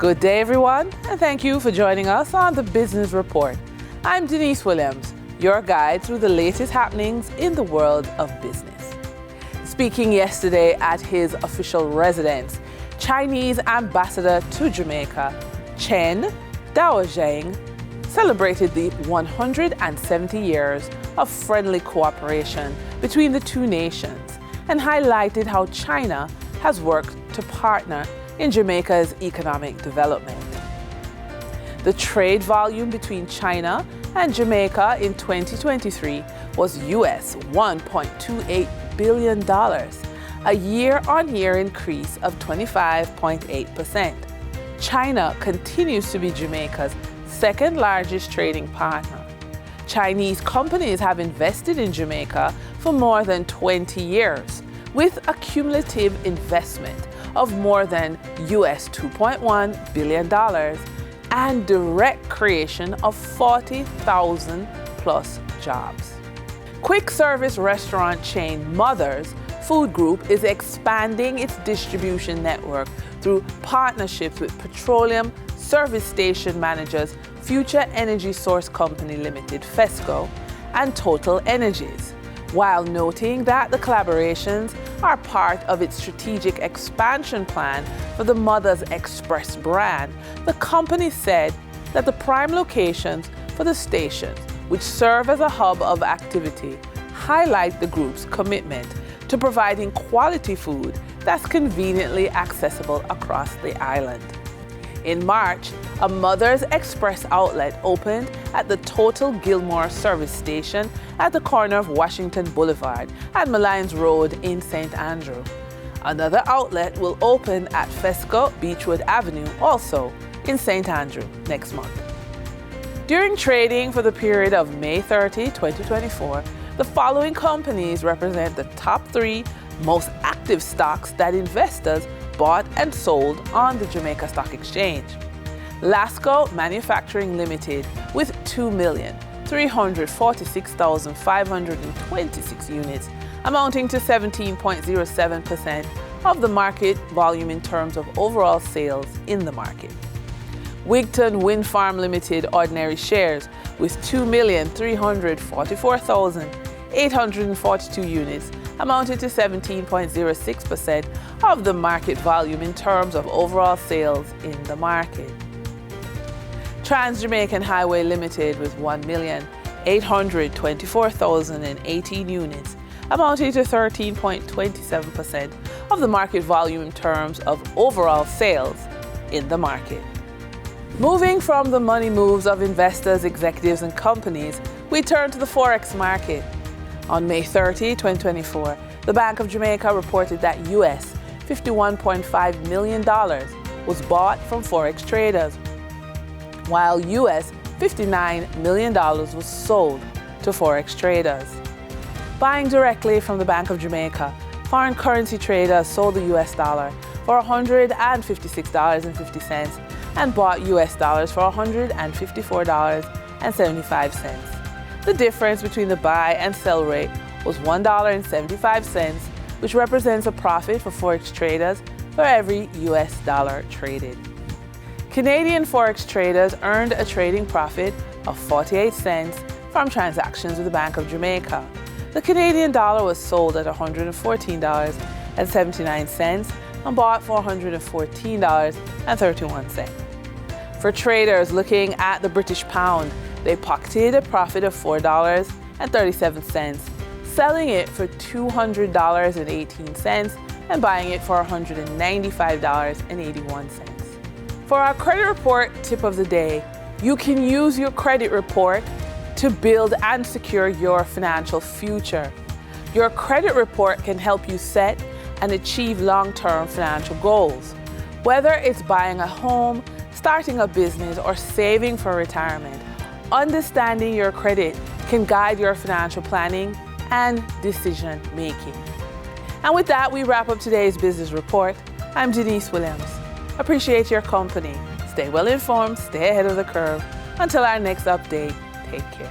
Good day, everyone, and thank you for joining us on the Business Report. I'm Denise Williams, your guide through the latest happenings in the world of business. Speaking yesterday at his official residence, Chinese ambassador to Jamaica, Chen Daozheng, celebrated the 170 years of friendly cooperation between the two nations and highlighted how China has worked to partner in Jamaica's economic development. The trade volume between China and Jamaica in 2023 was US $1.28 billion, a year-on-year increase of 25.8%. China continues to be Jamaica's second largest trading partner. Chinese companies have invested in Jamaica for more than 20 years, with a cumulative investment of more than US $2.1 billion and direct creation of 40,000 plus jobs. Quick service restaurant chain Mother's Food Group is expanding its distribution network through partnerships with petroleum service station managers Future Energy Source Company Limited, FESCO, and Total Energies, while noting that the collaborations are part of its strategic expansion plan for the Mother's Express brand. The company said that the prime locations for the stations, which serve as a hub of activity, highlight the group's commitment to providing quality food that's conveniently accessible across the island. In March, a Mother's Express outlet opened at the Total Gilmore service station at the corner of Washington Boulevard and Malines Road in St. Andrew. Another outlet will open at FESCO Beechwood Avenue, also in St. Andrew, next month. During trading for the period of May 30, 2024, the following companies represent the top 3 most active stocks that investors bought and sold on the Jamaica Stock Exchange. Lasco Manufacturing Limited with 2,346,526 units, amounting to 17.07% of the market volume in terms of overall sales in the market. Wigton Wind Farm Limited ordinary shares with 2,344,842 units, amounted to 17.06% of the market volume in terms of overall sales in the market. Trans-Jamaican Highway Limited with 1,824,018 units, amounting to 13.27% of the market volume in terms of overall sales in the market. Moving from the money moves of investors, executives, and companies, we turn to the Forex market. On May 30, 2024, the Bank of Jamaica reported that US $51.5 million was bought from Forex traders, while US $59 million was sold to Forex traders. Buying directly from the Bank of Jamaica, foreign currency traders sold the US dollar for $156.50 and bought US dollars for $154.75. The difference between the buy and sell rate was $1.75, which represents a profit for Forex traders for every US dollar traded. Canadian Forex traders earned a trading profit of 48 cents from transactions with the Bank of Jamaica. The Canadian dollar was sold at $114.79 and bought for $114.31. For traders looking at the British pound, they pocketed a profit of $4.37, selling it for $200.18 and buying it for $195.81. For our credit report tip of the day, you can use your credit report to build and secure your financial future. Your credit report can help you set and achieve long-term financial goals. Whether it's buying a home, starting a business, or saving for retirement, understanding your credit can guide your financial planning and decision making. And with that, we wrap up today's business report. I'm Denise Williams. Appreciate your company. Stay well informed, stay ahead of the curve. Until our next update, take care.